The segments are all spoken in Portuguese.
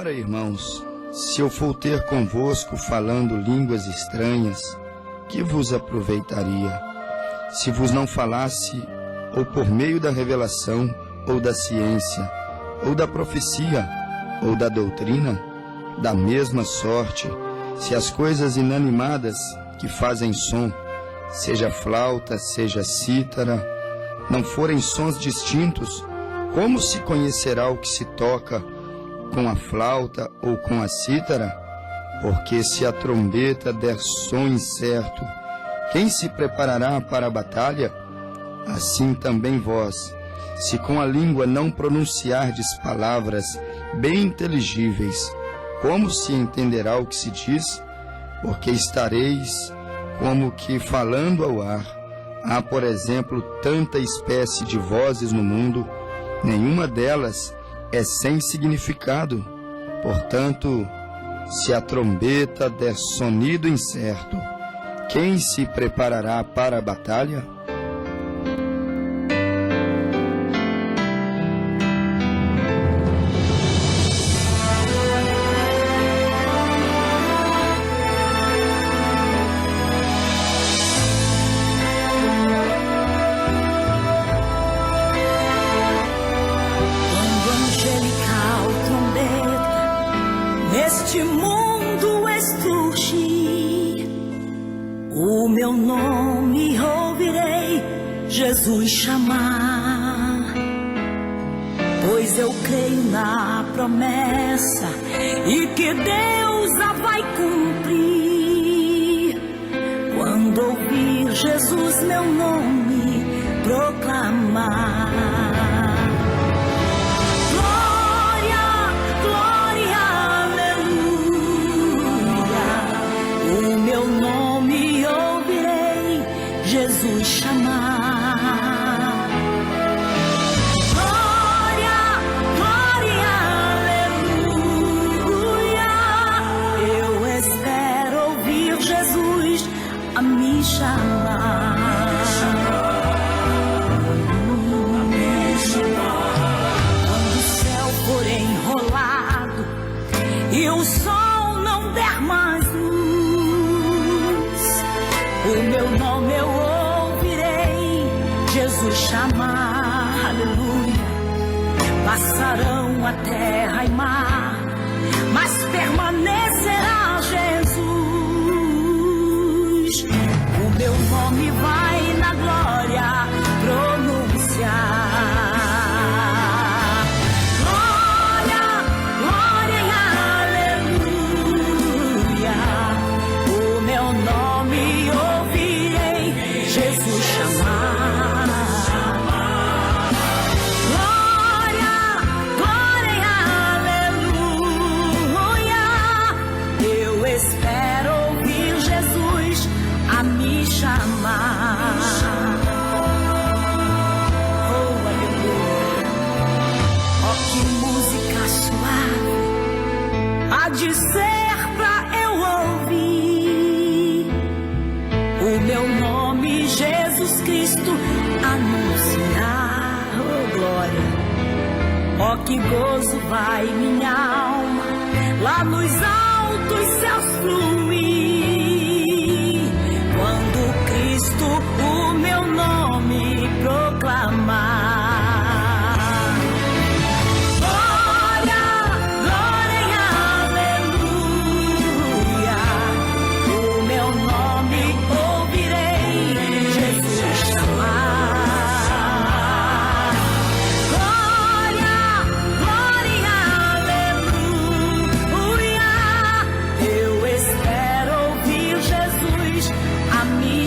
Ora, irmãos, se eu for ter convosco falando línguas estranhas, que vos aproveitaria? Se vos não falasse, ou por meio da revelação, ou da ciência, ou da profecia, ou da doutrina, da mesma sorte, se as coisas inanimadas que fazem som, seja flauta, seja cítara, não forem sons distintos, como se conhecerá o que se toca com a flauta ou com a cítara? Porque se a trombeta der som incerto, quem se preparará para a batalha? Assim também vós, se com a língua não pronunciardes palavras bem inteligíveis, como se entenderá o que se diz? Porque estareis como que falando ao ar. Há, por exemplo, tanta espécie de vozes no mundo, nenhuma delas é sem significado. Portanto, se a trombeta der sonido incerto, quem se preparará para a batalha? Neste mundo estrugi, o meu nome ouvirei Jesus chamar, pois eu creio na promessa e que Deus a vai cumprir. Quando ouvir Jesus meu nome proclamar. Jesus chamar. Glória, glória, aleluia. Eu espero ouvir Jesus a me chamar. Quando o céu for enrolado e o sol não der mais luz, o meu nome eu Jesus chamar, aleluia. Passarão a terra e mar, mas permanecerá Jesus. O meu nome vai na glória pronunciar. Glória, glória e aleluia. O meu nome ouvirei Jesus chamar. Dizer pra eu ouvir o meu nome Jesus Cristo anunciar. Oh glória, oh que gozo vai minha alma lá nos altos céus fluir, quando Cristo o meu nome proclamar.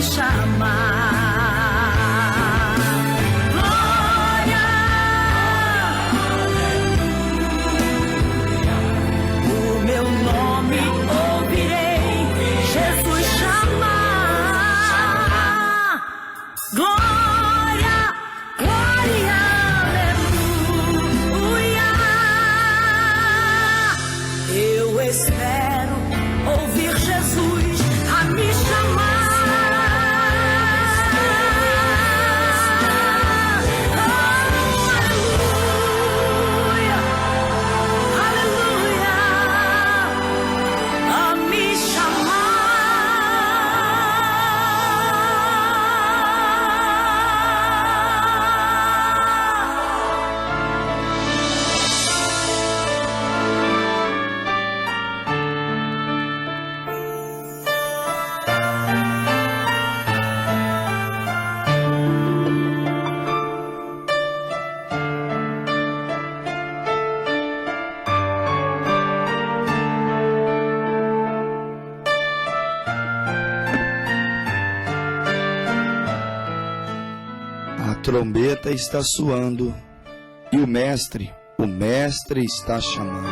Chamar. trombeta está soando e o mestre está chamando.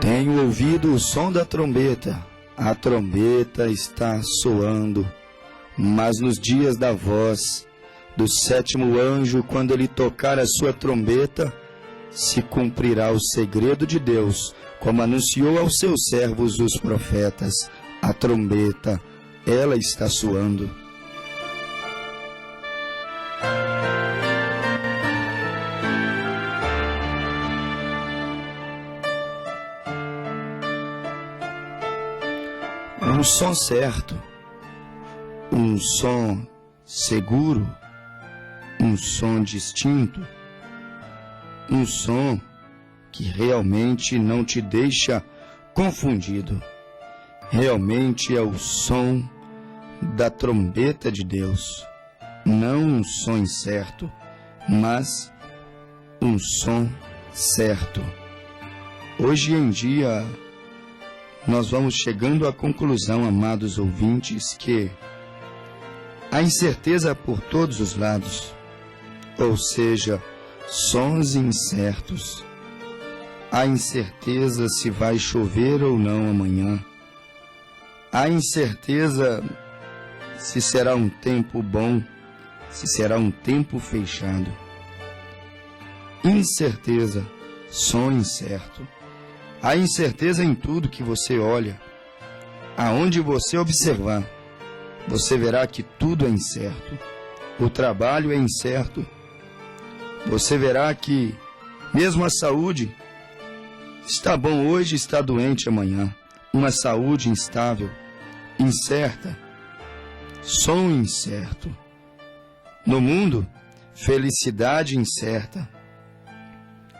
Tenho ouvido o som da trombeta, a trombeta está soando, mas nos dias da voz do sétimo anjo, quando ele tocar a sua trombeta, se cumprirá o segredo de Deus, como anunciou aos seus servos os profetas. A trombeta, ela está soando. Um som certo, um som seguro, um som distinto, um som que realmente não te deixa confundido. Realmente é o som da trombeta de Deus. Não um som incerto, mas um som certo. Hoje em dia, nós vamos chegando à conclusão, amados ouvintes, que há incerteza por todos os lados, ou seja, sons incertos. Há incerteza se vai chover ou não amanhã. Há incerteza se será um tempo bom, se será um tempo fechado. Incerteza, som incerto. Há incerteza em tudo que você olha. Aonde você observar, você verá que tudo é incerto. O trabalho é incerto. Você verá que mesmo a saúde está bom hoje, está doente amanhã. Uma saúde instável, incerta, som incerto. No mundo, felicidade incerta.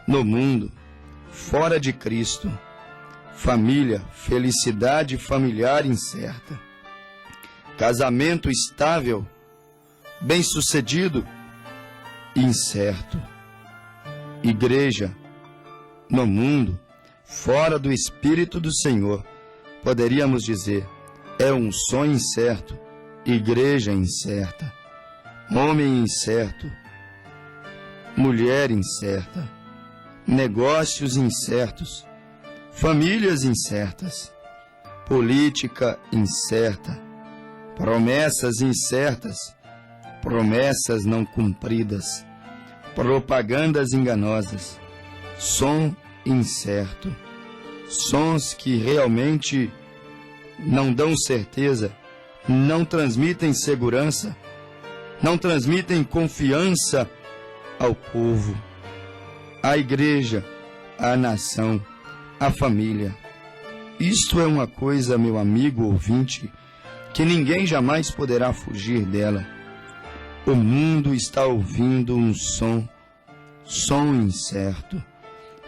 No mundo, fora de Cristo, família, felicidade familiar incerta. Casamento estável, bem-sucedido, incerto. Igreja, no mundo, fora do Espírito do Senhor, poderíamos dizer, é um som incerto, igreja incerta, homem incerto, mulher incerta, negócios incertos, famílias incertas, política incerta, promessas incertas, promessas não cumpridas, propagandas enganosas, som incerto, sons que realmente não dão certeza, não transmitem segurança, não transmitem confiança ao povo, à igreja, à nação, à família. Isto é uma coisa, meu amigo ouvinte, que ninguém jamais poderá fugir dela. O mundo está ouvindo um som incerto,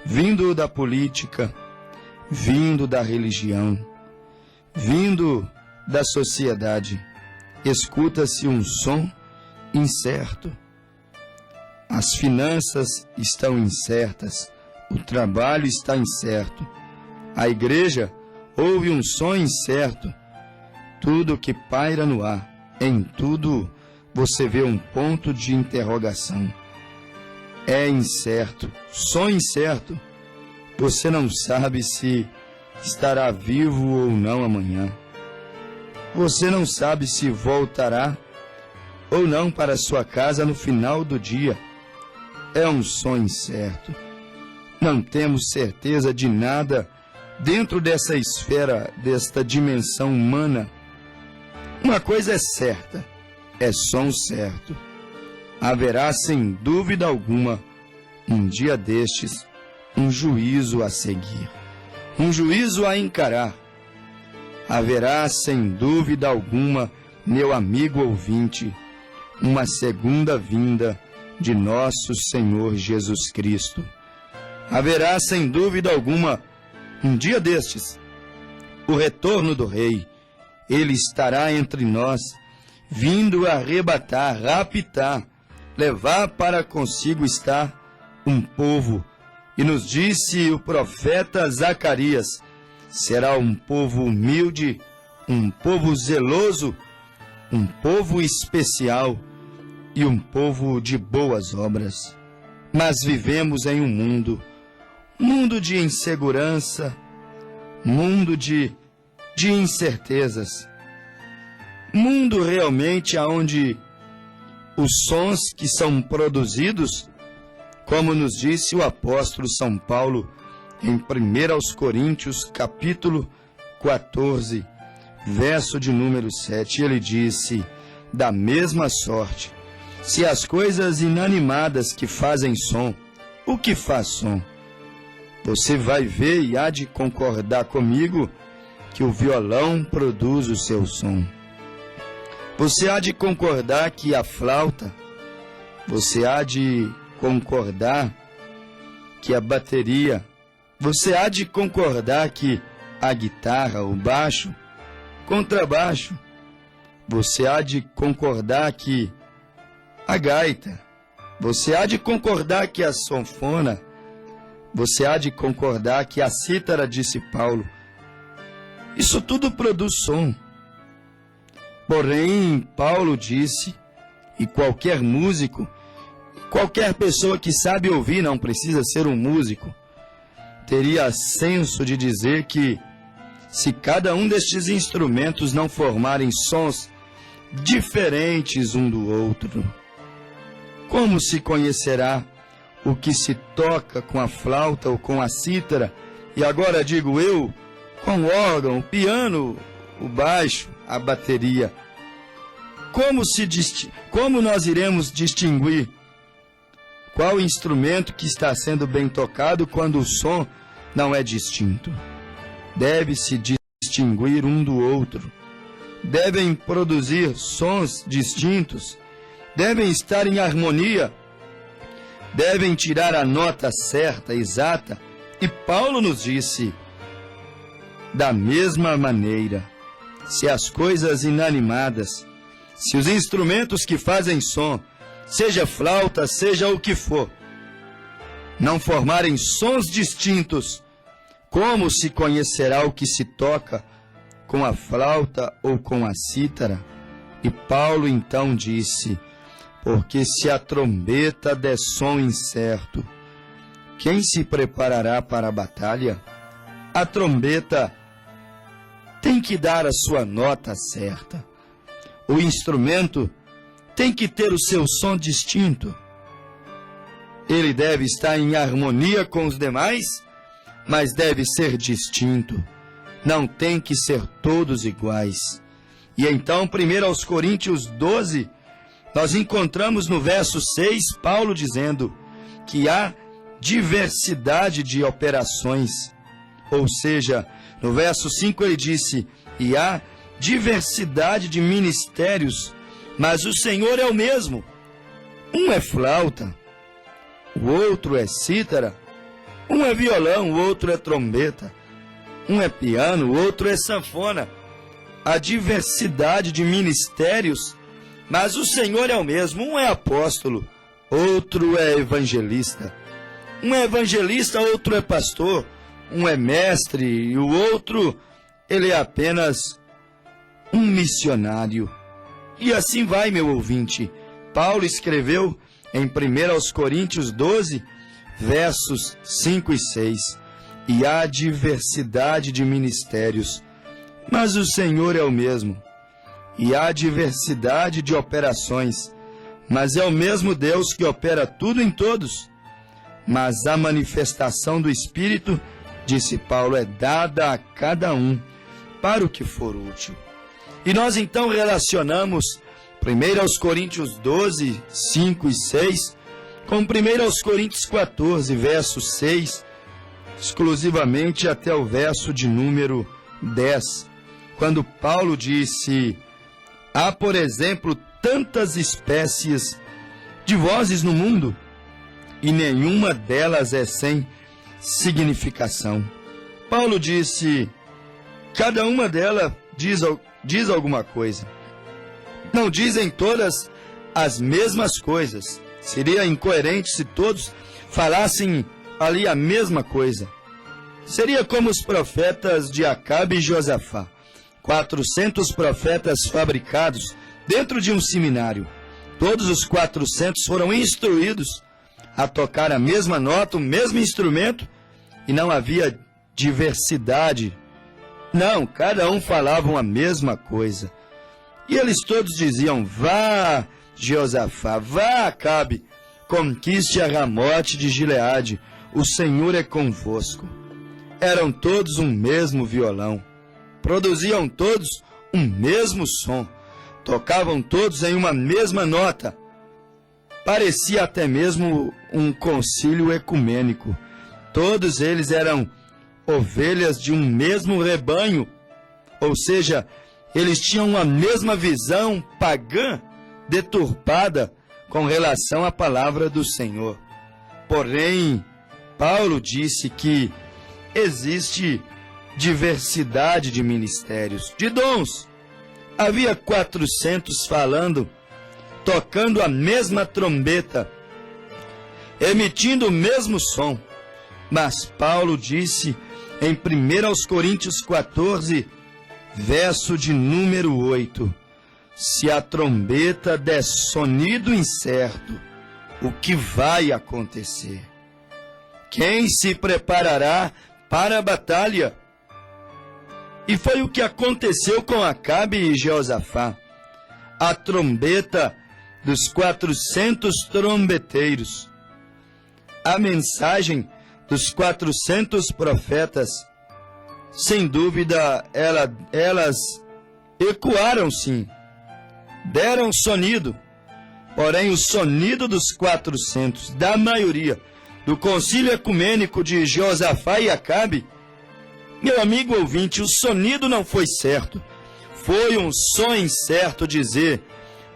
vindo da política, vindo da religião, vindo da sociedade. Escuta-se um som incerto. As finanças estão incertas, o trabalho está incerto. A igreja ouve um som incerto. Tudo que paira no ar, em tudo você vê um ponto de interrogação. É incerto, som incerto. Você não sabe se estará vivo ou não amanhã. Você não sabe se voltará ou não para sua casa no final do dia. É um som incerto. Não temos certeza de nada dentro dessa esfera, desta dimensão humana. Uma coisa é certa, é som certo. Haverá sem dúvida alguma, um dia destes, um juízo a seguir, um juízo a encarar. Haverá sem dúvida alguma, meu amigo ouvinte, uma segunda vinda de nosso Senhor Jesus Cristo. Haverá sem dúvida alguma, um dia destes, o retorno do Rei. Ele estará entre nós, vindo arrebatar, raptar, levar para consigo estar um povo. E nos disse o profeta Zacarias: será um povo humilde, um povo zeloso, um povo especial e um povo de boas obras. Mas vivemos em um mundo de insegurança, mundo de incertezas, mundo realmente onde os sons que são produzidos, como nos disse o apóstolo São Paulo em 1 Coríntios, capítulo 14, verso de número 7, ele disse: da mesma sorte, se as coisas inanimadas que fazem som, o que faz som? Você vai ver e há de concordar comigo que o violão produz o seu som. Você há de concordar que a flauta, você há de concordar que a bateria, você há de concordar que a guitarra, o baixo, contrabaixo, você há de concordar que a gaita, você há de concordar que a sanfona, você há de concordar que a cítara, disse Paulo, isso tudo produz som. Porém, Paulo disse, e qualquer músico, qualquer pessoa que sabe ouvir, não precisa ser um músico, teria senso de dizer que, se cada um destes instrumentos não formarem sons diferentes um do outro, como se conhecerá o que se toca com a flauta ou com a cítara, e agora digo eu, com o órgão, o piano, o baixo, a bateria? Como nós iremos distinguir qual instrumento que está sendo bem tocado quando o som não é distinto? Deve-se distinguir um do outro. Devem produzir sons distintos. Devem estar em harmonia. Devem tirar a nota certa, exata. E Paulo nos disse, da mesma maneira, se as coisas inanimadas, se os instrumentos que fazem som, seja flauta, seja o que for, não formarem sons distintos, como se conhecerá o que se toca com a flauta ou com a cítara? E Paulo então disse, porque se a trombeta der som incerto, quem se preparará para a batalha? A trombeta tem que dar a sua nota certa. O instrumento tem que ter o seu som distinto. Ele deve estar em harmonia com os demais, mas deve ser distinto. Não tem que ser todos iguais. E então, 1 Coríntios 12, nós encontramos no verso 6, Paulo dizendo que há diversidade de operações. Ou seja, no verso 5 ele disse, e há diversidade de ministérios, mas o Senhor é o mesmo. Um é flauta, o outro é cítara, um é violão, o outro é trombeta, um é piano, o outro é sanfona. Há diversidade de ministérios, mas o Senhor é o mesmo. Um é apóstolo, outro é evangelista. Um é evangelista, outro é pastor. Um é mestre e o outro, ele é apenas um missionário. E assim vai, meu ouvinte. Paulo escreveu em 1 Coríntios 12, versos 5 e 6. E há diversidade de ministérios, mas o Senhor é o mesmo. E há diversidade de operações, mas é o mesmo Deus que opera tudo em todos. Mas a manifestação do Espírito, disse Paulo, é dada a cada um para o que for útil. E nós então relacionamos 1 Coríntios 12, 5 e 6 com 1 Coríntios 14, verso 6, exclusivamente até o verso de número 10, quando Paulo disse, há, por exemplo, tantas espécies de vozes no mundo, e nenhuma delas é sem significação. Paulo disse, cada uma delas diz alguma coisa. Não dizem todas as mesmas coisas. Seria incoerente se todos falassem ali a mesma coisa. Seria como os profetas de Acabe e Josafá, 400 profetas fabricados dentro de um seminário. Todos os 400 foram instruídos a tocar a mesma nota, o mesmo instrumento, e não havia diversidade. Não, cada um falava a mesma coisa. E eles todos diziam: vá, Josafá, vá, Acabe, conquiste a Ramote de Gileade, o Senhor é convosco. Eram todos um mesmo violão, produziam todos um mesmo som, tocavam todos em uma mesma nota. Parecia até mesmo um concílio ecumênico. Todos eles eram ovelhas de um mesmo rebanho, ou seja, eles tinham a mesma visão pagã, deturpada, com relação à palavra do Senhor. Porém, Paulo disse que existe diversidade de ministérios, de dons. Havia 400 falando, tocando a mesma trombeta, emitindo o mesmo som. Mas Paulo disse em 1 Coríntios 14, verso de número 8, se a trombeta der sonido incerto, o que vai acontecer? Quem se preparará para a batalha? E foi o que aconteceu com Acabe e Josafá. A trombeta dos 400 trombeteiros. A mensagem dos 400 profetas, sem dúvida, elas ecoaram sim, deram sonido. Porém, o sonido dos 400, da maioria, do concílio ecumênico de Josafá e Acabe, meu amigo ouvinte, o sonido não foi certo. Foi um som incerto dizer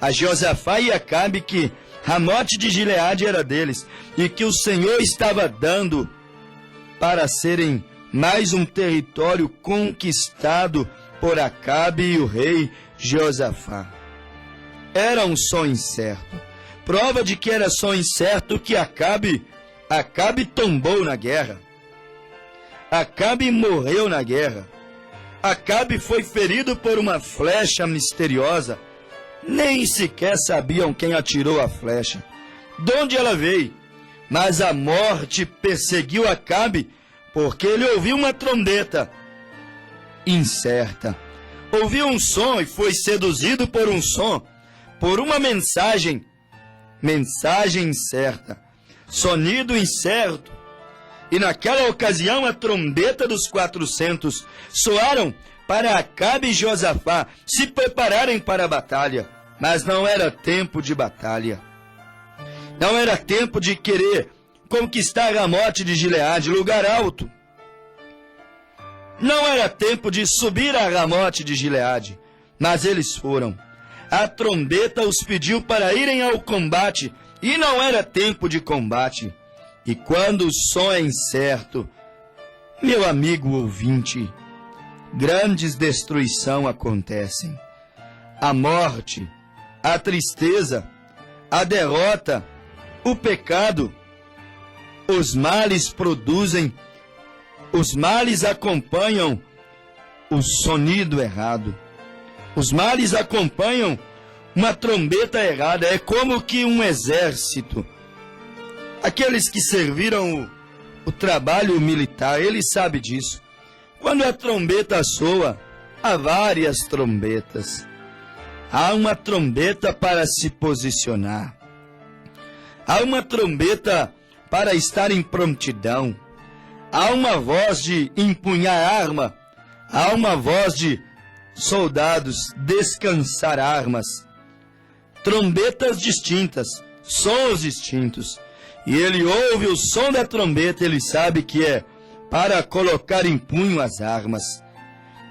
a Josafá e Acabe que Ramote de Gileade era deles e que o Senhor estava dando para serem mais um território conquistado por Acabe e o rei Josafá. Era um som incerto. Prova de que era som incerto que Acabe tombou na guerra. Acabe morreu na guerra. Acabe foi ferido por uma flecha misteriosa. Nem sequer sabiam quem atirou a flecha, de onde ela veio. Mas a morte perseguiu Acabe porque ele ouviu uma trombeta incerta. Ouviu um som e foi seduzido por um som, por uma mensagem incerta, sonido incerto. E naquela ocasião a trombeta dos 400 soaram para Acabe e Josafá se prepararem para a batalha. Mas não era tempo de batalha. Não era tempo de querer conquistar Ramote de Gileade, lugar alto. Não era tempo de subir a Ramote de Gileade, mas eles foram. A trombeta os pediu para irem ao combate, e não era tempo de combate. E quando o som é incerto, meu amigo ouvinte, grandes destruições acontecem. A morte, a tristeza, a derrota, o pecado, os males acompanham o sonido errado. Os males acompanham uma trombeta errada. É como que um exército. Aqueles que serviram o trabalho militar, eles sabem disso. Quando a trombeta soa, há várias trombetas. Há uma trombeta para se posicionar. Há uma trombeta para estar em prontidão. Há uma voz de empunhar arma. Há uma voz de soldados descansar armas. Trombetas distintas, sons distintos. E ele ouve o som da trombeta, ele sabe que é para colocar em punho as armas.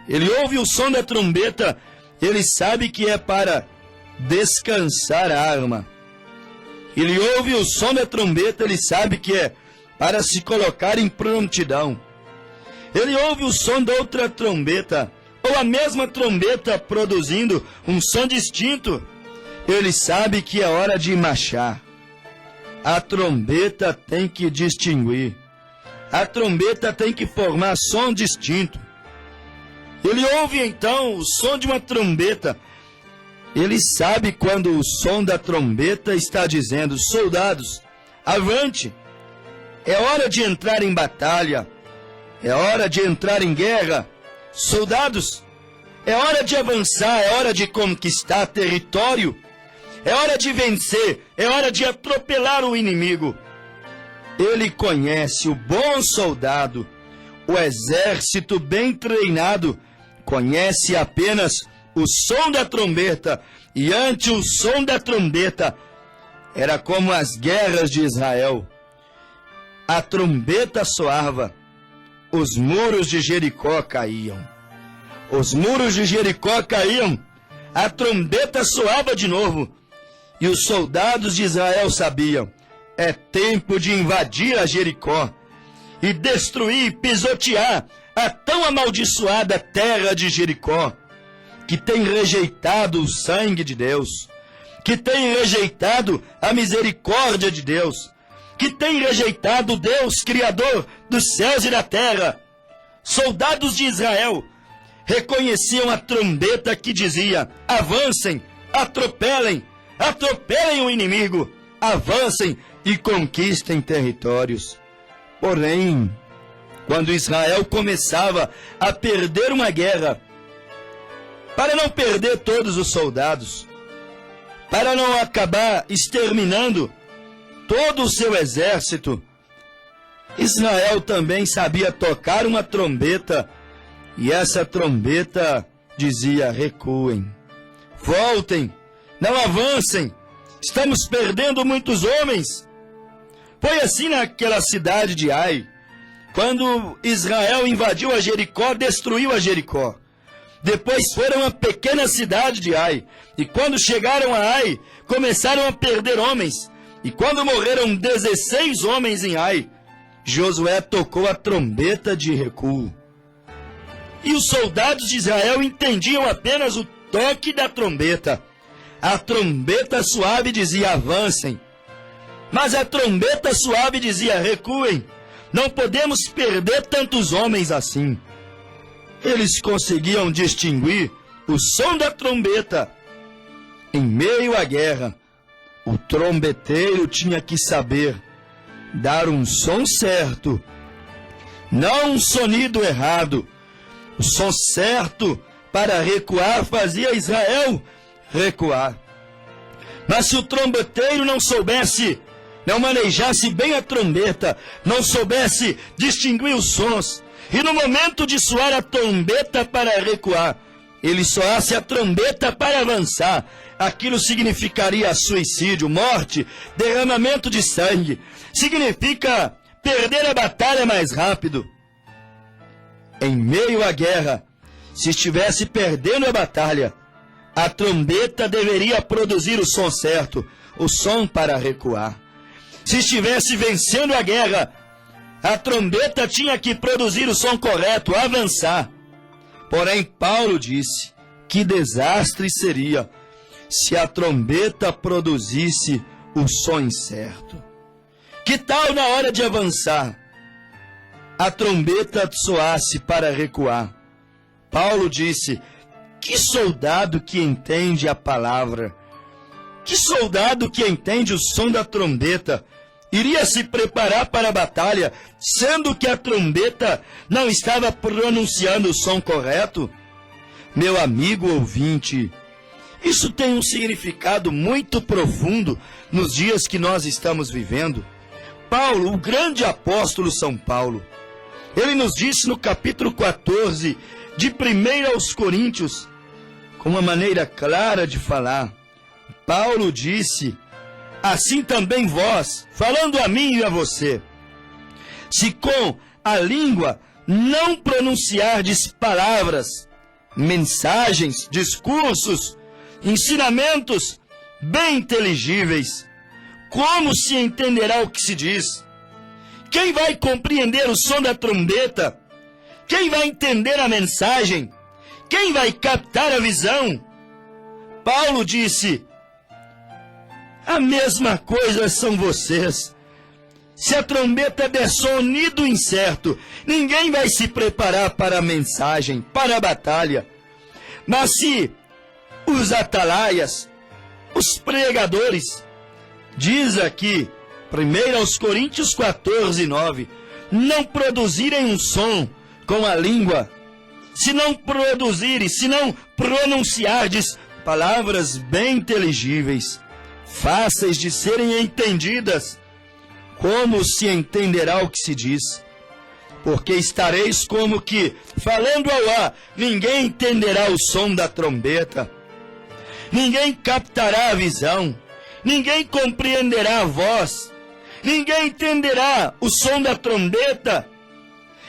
Ele ouve o som da trombeta, ele sabe que é para descansar a arma. Ele ouve o som da trombeta, ele sabe que é para se colocar em prontidão. Ele ouve o som da outra trombeta, ou a mesma trombeta produzindo um som distinto. Ele sabe que é hora de marchar. A trombeta tem que distinguir. a trombeta tem que formar som distinto. Ele ouve então o som de uma trombeta. Ele sabe quando o som da trombeta está dizendo: soldados, avante! É hora de entrar em batalha. É hora de entrar em guerra. Soldados, é hora de avançar, é hora de conquistar território. É hora de vencer, é hora de atropelar o inimigo. Ele conhece o bom soldado, o exército bem treinado, conhece apenas o som da trombeta, e ante o som da trombeta, era como as guerras de Israel. A trombeta soava, os muros de Jericó caíam. Os muros de Jericó caíam, a trombeta soava de novo, e os soldados de Israel sabiam: é tempo de invadir a Jericó e destruir, pisotear a tão amaldiçoada terra de Jericó, que tem rejeitado o sangue de Deus, que tem rejeitado a misericórdia de Deus, que tem rejeitado o Deus Criador dos céus e da terra. Soldados de Israel reconheciam a trombeta que dizia: avancem, atropelem, atropelem o inimigo, avancem e conquistem territórios. Porém, quando Israel começava a perder uma guerra, para não perder todos os soldados, para não acabar exterminando todo o seu exército, Israel também sabia tocar uma trombeta, e essa trombeta dizia: recuem, voltem, não avancem, estamos perdendo muitos homens. Foi assim naquela cidade de Ai, quando Israel invadiu a Jericó, destruiu a Jericó. Depois foram à pequena cidade de Ai, e quando chegaram a Ai, começaram a perder homens. E quando morreram 16 homens em Ai, Josué tocou a trombeta de recuo. E os soldados de Israel entendiam apenas o toque da trombeta. A trombeta suave dizia: avancem. Mas a trombeta suave dizia: recuem. Não podemos perder tantos homens assim. Eles conseguiam distinguir o som da trombeta. Em meio à guerra, o trombeteiro tinha que saber dar um som certo, não um sonido errado. O som certo para recuar fazia Israel recuar. Mas se o trombeteiro não soubesse, não manejasse bem a trombeta, não soubesse distinguir os sons, e no momento de soar a trombeta para recuar, ele soasse a trombeta para avançar, aquilo significaria suicídio, morte, derramamento de sangue. Significa perder a batalha mais rápido. Em meio à guerra, se estivesse perdendo a batalha, a trombeta deveria produzir o som certo, o som para recuar. Se estivesse vencendo a guerra, a trombeta tinha que produzir o som correto, avançar. Porém, Paulo disse: que desastre seria se a trombeta produzisse o som incerto. Que tal na hora de avançar, a trombeta soasse para recuar? Paulo disse: que soldado que entende a palavra, que soldado que entende o som da trombeta, iria se preparar para a batalha, sendo que a trombeta não estava pronunciando o som correto? Meu amigo ouvinte, isso tem um significado muito profundo nos dias que nós estamos vivendo. Paulo, o grande apóstolo São Paulo, ele nos disse no capítulo 14 de 1 aos Coríntios, com uma maneira clara de falar, Paulo disse: assim também vós, falando a mim e a você, se com a língua não pronunciardes palavras, mensagens, discursos, ensinamentos bem inteligíveis, como se entenderá o que se diz? Quem vai compreender o som da trombeta? Quem vai entender a mensagem? Quem vai captar a visão? Paulo disse: a mesma coisa são vocês. Se a trombeta der sonido incerto, ninguém vai se preparar para a mensagem, para a batalha. Mas se os atalaias, os pregadores, diz aqui, 1 Coríntios 14, 9, não produzirem um som com a língua, se não produzirem, se não pronunciardes palavras bem inteligíveis, fáceis de serem entendidas, como se entenderá o que se diz? Porque estareis como que, falando ao ar, ninguém entenderá o som da trombeta, ninguém captará a visão, ninguém compreenderá a voz, ninguém entenderá o som da trombeta.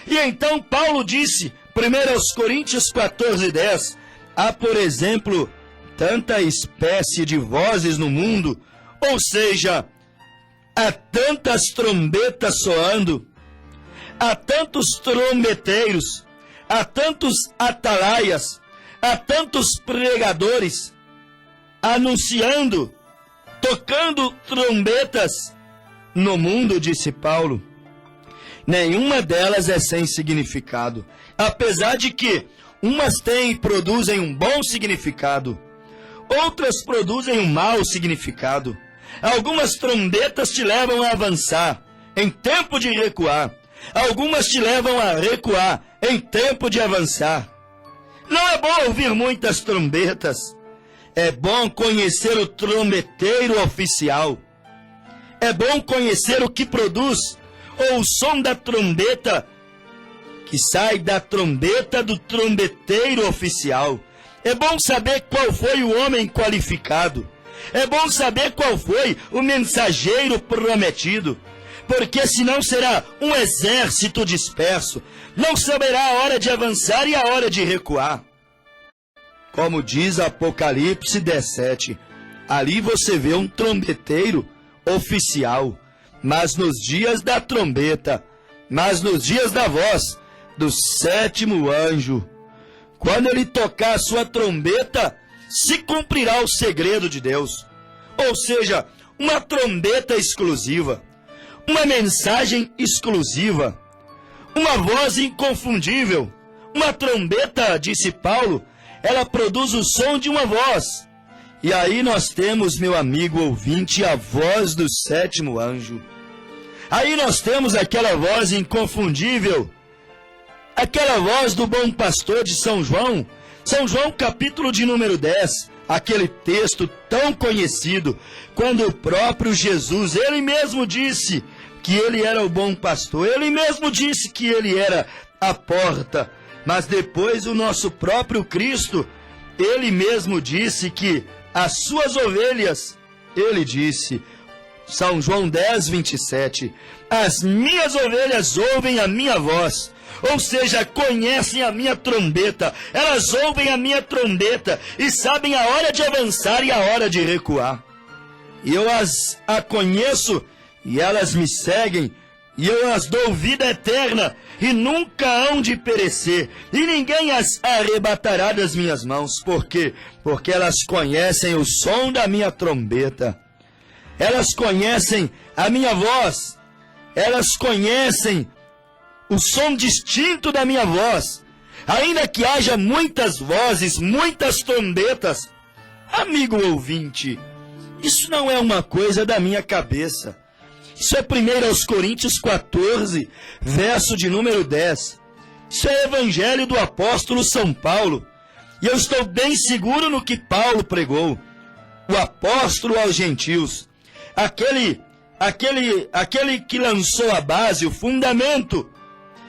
E então Paulo disse, 1 Coríntios 14, 10, há, por exemplo, tanta espécie de vozes no mundo, ou seja, há tantas trombetas soando, há tantos trombeteiros, há tantos atalaias, há tantos pregadores anunciando, tocando trombetas no mundo, disse Paulo. Nenhuma delas é sem significado, apesar de que umas têm e produzem um bom significado, outras produzem um mau significado. Algumas trombetas te levam a avançar em tempo de recuar, algumas te levam a recuar em tempo de avançar. Não é bom ouvir muitas trombetas, é bom conhecer o trombeteiro oficial. É bom conhecer o que produz, ou o som da trombeta, que sai da trombeta do trombeteiro oficial. É bom saber qual foi o homem qualificado. É bom saber qual foi o mensageiro prometido. Porque senão será um exército disperso. Não saberá a hora de avançar e a hora de recuar. Como diz Apocalipse 17, ali você vê um trombeteiro oficial, mas nos dias da trombeta, mas nos dias da voz do sétimo anjo, quando ele tocar a sua trombeta, se cumprirá o segredo de Deus, ou seja, uma trombeta exclusiva, uma mensagem exclusiva, uma voz inconfundível. Uma trombeta, disse Paulo, ela produz o som de uma voz. E aí nós temos, meu amigo ouvinte, a voz do sétimo anjo. Aí nós temos aquela voz inconfundível, aquela voz do bom pastor de São João, capítulo de número 10, aquele texto tão conhecido, quando o próprio Jesus, ele mesmo disse que ele era o bom pastor, ele mesmo disse que ele era a porta, mas depois o nosso próprio Cristo, ele mesmo disse que as suas ovelhas, ele disse, São João 10, 27, as minhas ovelhas ouvem a minha voz, ou seja, conhecem a minha trombeta, elas ouvem a minha trombeta e sabem a hora de avançar e a hora de recuar. E eu a conheço e elas me seguem, e eu as dou vida eterna, e nunca hão de perecer, e ninguém as arrebatará das minhas mãos. Por quê? Porque elas conhecem o som da minha trombeta, elas conhecem a minha voz, elas conhecem o som distinto da minha voz. Ainda que haja muitas vozes, muitas trombetas, amigo ouvinte, isso não é uma coisa da minha cabeça. Isso é 1 Coríntios 14, verso de número 10. Isso é Evangelho do Apóstolo São Paulo. E eu estou bem seguro no que Paulo pregou. O apóstolo aos gentios. Aquele que lançou a base, o fundamento.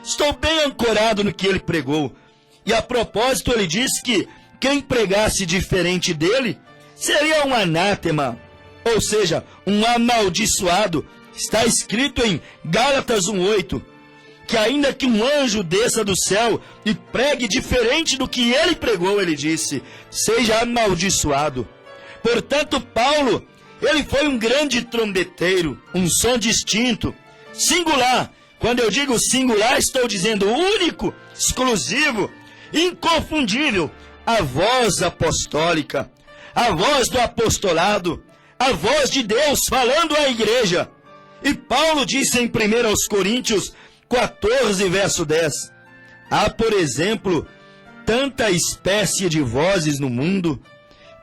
Estou bem ancorado no que ele pregou. E a propósito, ele disse que quem pregasse diferente dele seria um anátema, ou seja, um amaldiçoado. Está escrito em Gálatas 1:8, que ainda que um anjo desça do céu e pregue diferente do que ele pregou, ele disse, seja amaldiçoado. Portanto, Paulo, ele foi um grande trombeteiro, um som distinto, singular. Quando eu digo singular, estou dizendo único, exclusivo, inconfundível. A voz apostólica, a voz do apostolado, a voz de Deus falando à igreja. E Paulo disse em 1 Coríntios 14, verso 10, há, por exemplo, tanta espécie de vozes no mundo.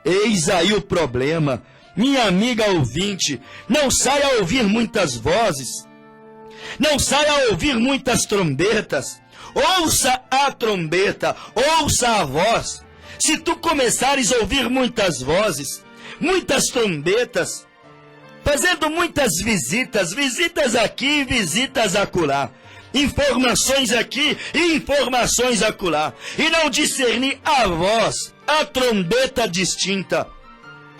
Eis aí o problema. Minha amiga ouvinte, não saia a ouvir muitas vozes, não saia a ouvir muitas trombetas. Ouça a trombeta, ouça a voz. Se tu começares a ouvir muitas vozes, muitas trombetas, fazendo muitas visitas aqui, visitas acolá, informações aqui e informações acolá, e não discernir a voz, a trombeta distinta,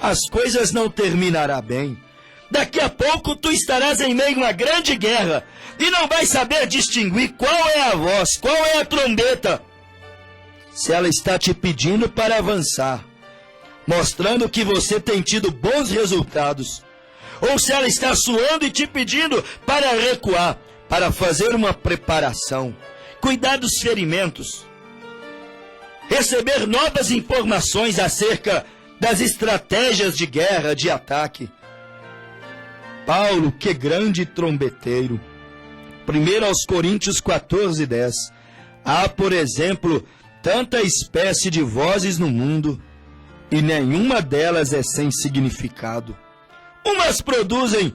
as coisas não terminarão bem. Daqui a pouco tu estarás em meio a uma grande guerra e não vais saber distinguir qual é a voz, qual é a trombeta. Se ela está te pedindo para avançar, mostrando que você tem tido bons resultados, ou se ela está suando e te pedindo para recuar, para fazer uma preparação, cuidar dos ferimentos, receber novas informações acerca das estratégias de guerra, de ataque. Paulo, que grande trombeteiro. 1 Coríntios 14, 10. Há, por exemplo, tanta espécie de vozes no mundo, e nenhuma delas é sem significado. Umas produzem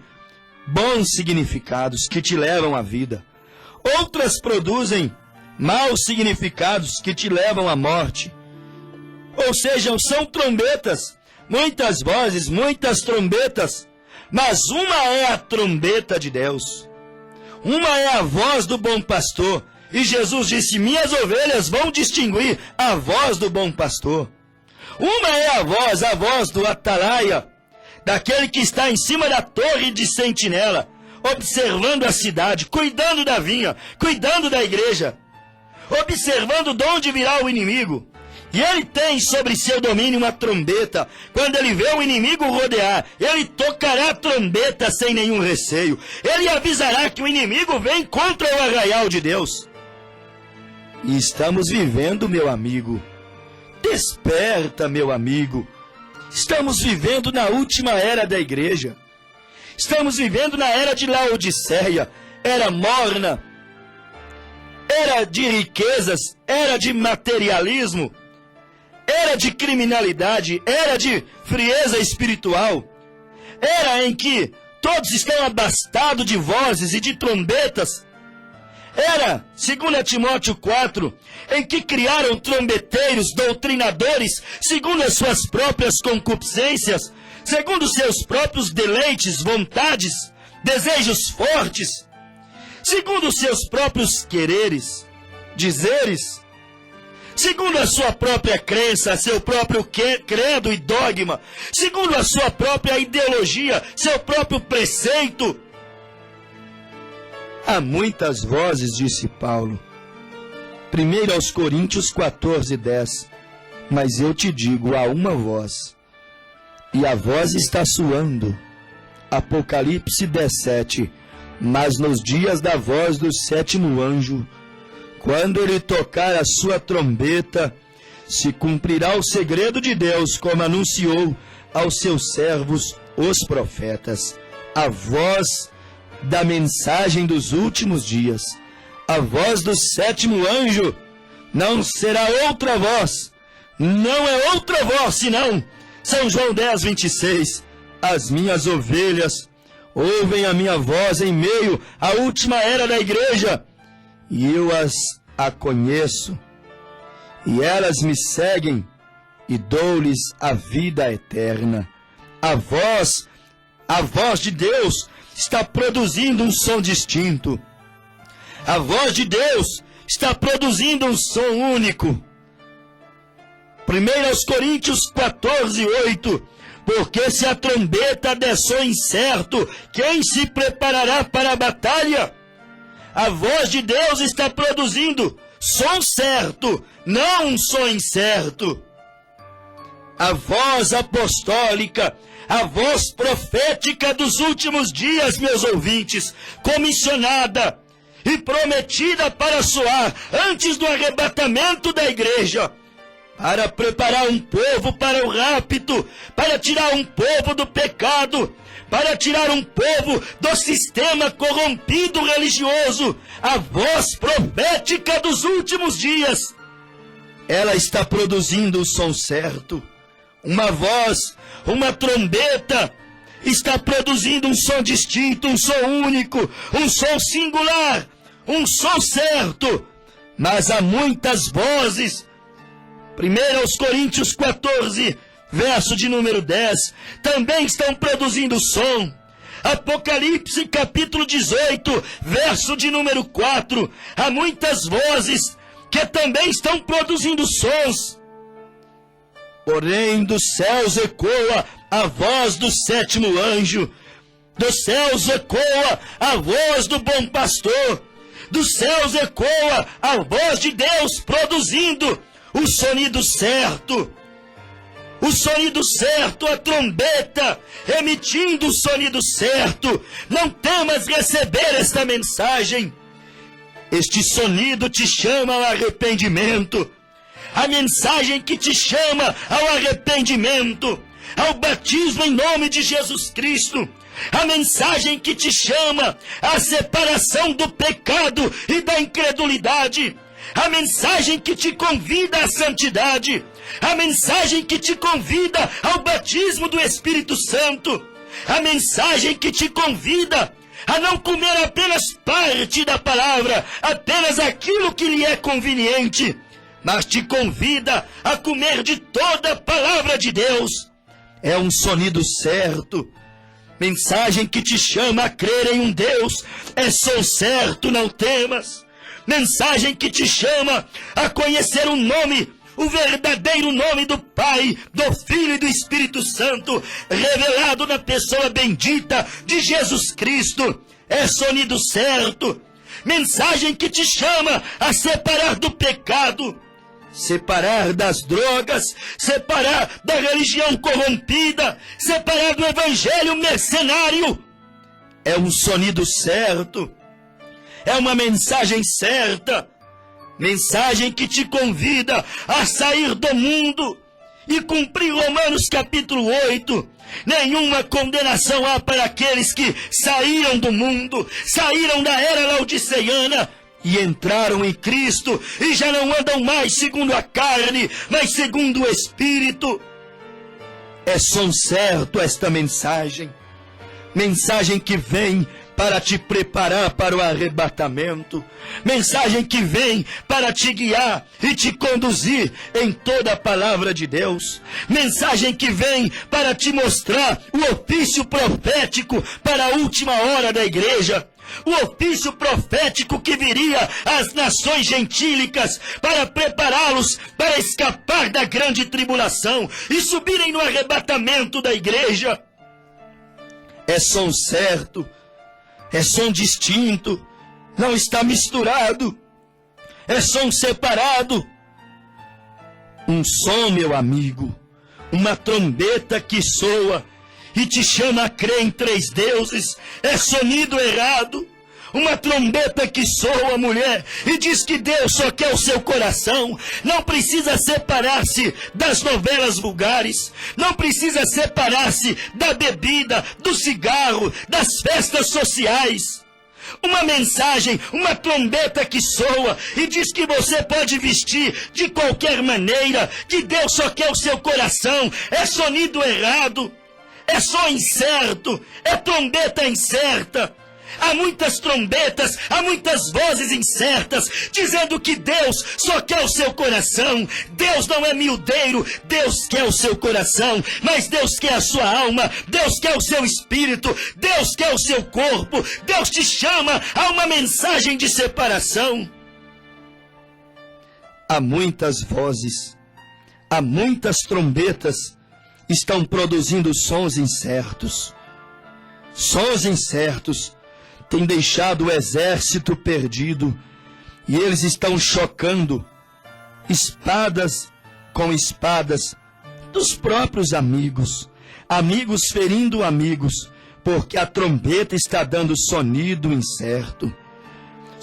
bons significados que te levam à vida. Outras produzem maus significados que te levam à morte. Ou seja, são trombetas, muitas vozes, muitas trombetas, mas uma é a trombeta de Deus. Uma é a voz do bom pastor. E Jesus disse, minhas ovelhas vão distinguir a voz do bom pastor. Uma é a voz do atalaia, daquele que está em cima da torre de sentinela, observando a cidade, cuidando da vinha, cuidando da igreja, observando de onde virá o inimigo. E ele tem sobre seu domínio uma trombeta. Quando ele vê o inimigo rodear, ele tocará a trombeta sem nenhum receio. Ele avisará que o inimigo vem contra o arraial de Deus. E estamos vivendo, meu amigo. Desperta, meu amigo. Estamos vivendo na última era da igreja. Estamos vivendo na era de Laodiceia, era morna, era de riquezas, era de materialismo, era de criminalidade, era de frieza espiritual, era em que todos estão abastados de vozes e de trombetas. Era, segundo Timóteo 4, em que criaram trombeteiros, doutrinadores, segundo as suas próprias concupiscências, segundo seus próprios deleites, vontades, desejos fortes, segundo os seus próprios quereres, dizeres, segundo a sua própria crença, seu próprio credo e dogma, segundo a sua própria ideologia, seu próprio preceito. Há muitas vozes, disse Paulo. 1 Coríntios 14, 10. Mas eu te digo, há uma voz, e a voz está soando. Apocalipse 17. Mas nos dias da voz do sétimo anjo, quando ele tocar a sua trombeta, se cumprirá o segredo de Deus, como anunciou aos seus servos, os profetas. A voz da mensagem dos últimos dias, a voz do sétimo anjo, não será outra voz, não é outra voz, senão, São João 10, 26, as minhas ovelhas ouvem a minha voz em meio à última era da igreja, e eu a conheço, e elas me seguem, e dou-lhes a vida eterna. A voz de Deus está produzindo um som distinto. A voz de Deus está produzindo um som único. 1 Coríntios 14, 8. Porque se a trombeta der som incerto, quem se preparará para a batalha? A voz de Deus está produzindo som certo, não um som incerto. A voz apostólica, a voz profética dos últimos dias, meus ouvintes, comissionada e prometida para soar antes do arrebatamento da igreja, para preparar um povo para o rapto, para tirar um povo do pecado, para tirar um povo do sistema corrompido religioso, a voz profética dos últimos dias. Ela está produzindo o som certo. Uma voz, uma trombeta, está produzindo um som distinto, um som único, um som singular, um som certo. Mas há muitas vozes. 1 Coríntios 14, verso de número 10, também estão produzindo som. Apocalipse capítulo 18, verso de número 4, há muitas vozes que também estão produzindo sons. Porém, dos céus ecoa a voz do sétimo anjo, dos céus ecoa a voz do bom pastor, dos céus ecoa a voz de Deus produzindo o sonido certo. O sonido certo, a trombeta, emitindo o sonido certo. Não temas receber esta mensagem. Este sonido te chama ao arrependimento. A mensagem que te chama ao arrependimento, ao batismo em nome de Jesus Cristo. A mensagem que te chama à separação do pecado e da incredulidade. A mensagem que te convida à santidade. A mensagem que te convida ao batismo do Espírito Santo. A mensagem que te convida a não comer apenas parte da palavra, apenas aquilo que lhe é conveniente, mas te convida a comer de toda a palavra de Deus. É um sonido certo. Mensagem que te chama a crer em um Deus. É som certo, não temas. Mensagem que te chama a conhecer o nome, o verdadeiro nome do Pai, do Filho e do Espírito Santo, revelado na pessoa bendita de Jesus Cristo. É sonido certo. Mensagem que te chama a separar do pecado, separar das drogas, separar da religião corrompida, separar do evangelho mercenário. É um sonido certo. É uma mensagem certa. Mensagem que te convida a sair do mundo e cumprir Romanos capítulo 8. Nenhuma condenação há para aqueles que saíram do mundo, saíram da era laodiceiana e entraram em Cristo e já não andam mais segundo a carne, mas segundo o Espírito. É som certo esta mensagem. Mensagem que vem para te preparar para o arrebatamento. Mensagem que vem para te guiar e te conduzir em toda a palavra de Deus. Mensagem que vem para te mostrar o ofício profético para a última hora da igreja. O ofício profético que viria às nações gentílicas para prepará-los para escapar da grande tribulação e subirem no arrebatamento da igreja. É som certo. É som distinto, não está misturado, é som separado. Um som, meu amigo, uma trombeta que soa e te chama a crer em três deuses, é sonido errado. Uma trombeta que soa, mulher, e diz que Deus só quer o seu coração. Não precisa separar-se das novelas vulgares. Não precisa separar-se da bebida, do cigarro, das festas sociais. Uma mensagem, uma trombeta que soa e diz que você pode vestir de qualquer maneira, que Deus só quer o seu coração. É sonido errado. É som incerto. É trombeta incerta. Há muitas trombetas, há muitas vozes incertas, dizendo que Deus só quer o seu coração. Deus não é miudeiro, Deus quer o seu coração, mas Deus quer a sua alma, Deus quer o seu espírito, Deus quer o seu corpo. Deus te chama a uma mensagem de separação. Há muitas vozes, há muitas trombetas, estão produzindo sons incertos. Sons incertos tem deixado o exército perdido e eles estão chocando espadas com espadas dos próprios amigos, amigos ferindo amigos, porque a trombeta está dando sonido incerto.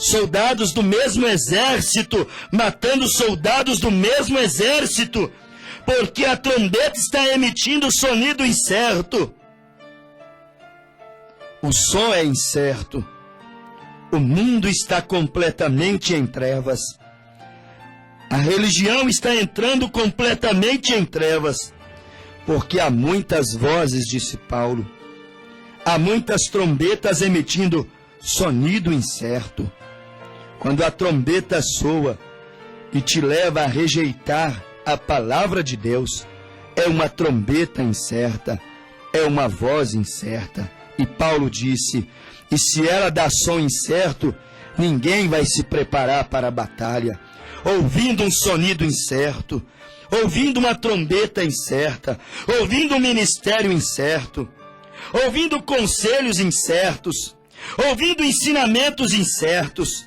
soldados do mesmo exército, matando soldados do mesmo exército, porque a trombeta está emitindo sonido incerto. O som é incerto. O mundo está completamente em trevas. A religião está entrando completamente em trevas, porque há muitas vozes, disse Paulo. Há muitas trombetas emitindo sonido incerto. Quando a trombeta soa e te leva a rejeitar a palavra de Deus, é uma trombeta incerta, é uma voz incerta. E Paulo disse, e se ela dá som incerto, ninguém vai se preparar para a batalha. Ouvindo um sonido incerto, ouvindo uma trombeta incerta, ouvindo um ministério incerto, ouvindo conselhos incertos, ouvindo ensinamentos incertos,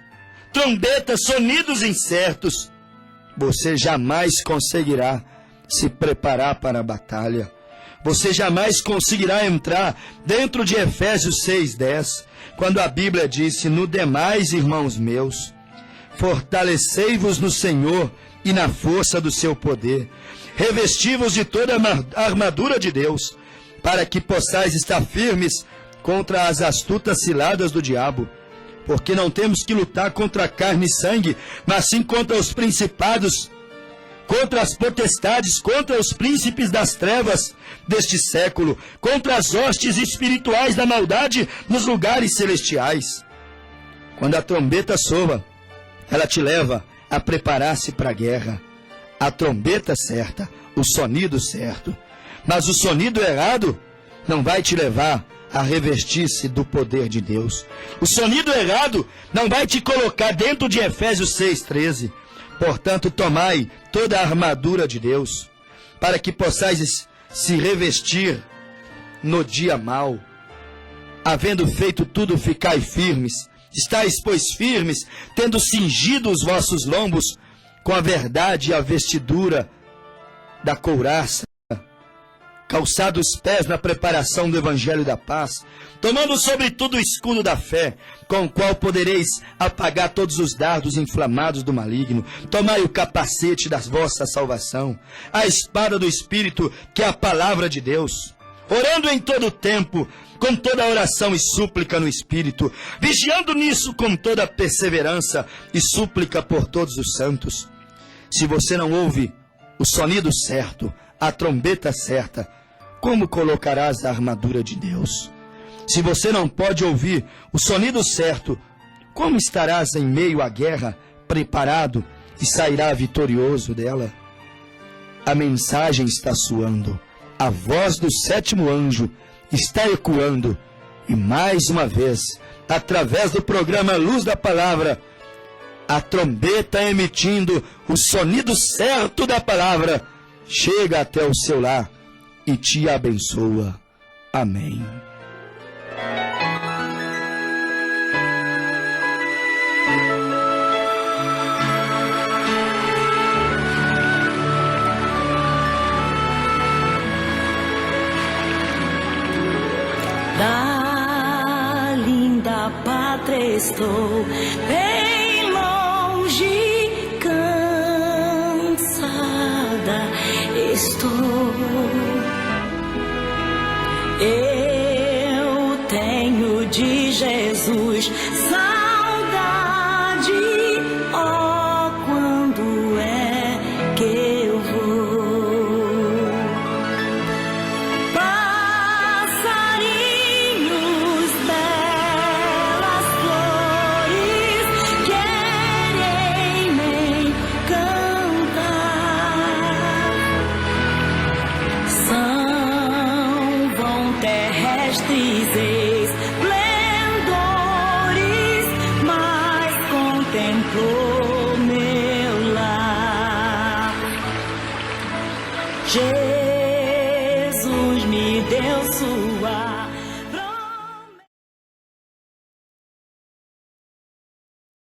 trombetas, sonidos incertos, você jamais conseguirá se preparar para a batalha. Você jamais conseguirá entrar dentro de Efésios 6:10, quando a Bíblia disse, no demais, irmãos meus, fortalecei-vos no Senhor e na força do seu poder, revesti-vos de toda a armadura de Deus, para que possais estar firmes contra as astutas ciladas do diabo, porque não temos que lutar contra carne e sangue, mas sim contra os principados, contra as potestades, contra os príncipes das trevas deste século, contra as hostes espirituais da maldade nos lugares celestiais. Quando a trombeta soa, ela te leva a preparar-se para a guerra. A trombeta certa, o sonido certo. Mas o sonido errado não vai te levar a revestir-se do poder de Deus. O sonido errado não vai te colocar dentro de Efésios 6:13. Portanto, tomai toda a armadura de Deus, para que possais se revestir no dia mau. Havendo feito tudo, ficai firmes. Estais, pois, firmes, tendo cingido os vossos lombos com a verdade e a vestidura da couraça, calçado os pés na preparação do evangelho da paz, tomando sobretudo o escudo da fé, com o qual podereis apagar todos os dardos inflamados do maligno. Tomai o capacete da vossa salvação, a espada do Espírito, que é a palavra de Deus, orando em todo o tempo, com toda oração e súplica no Espírito, vigiando nisso com toda perseverança e súplica por todos os santos. Se você não ouve o sonido certo, a trombeta certa, como colocarás a armadura de Deus? Se você não pode ouvir o sonido certo, como estarás em meio à guerra, preparado e sairá vitorioso dela? A mensagem está soando, a voz do sétimo anjo está ecoando, e mais uma vez, através do programa Luz da Palavra, a trombeta emitindo o sonido certo da palavra, chega até o seu lar e te abençoa. Amém. Da linda pátria estou bem longe, cansada estou. Eu tenho de Jesus saudade, oh, quando é que eu vou? Passarinhos, belas flores, querem me cantar. São vão terrestres esplendores, mas contemplou meu lar. Jesus me deu sua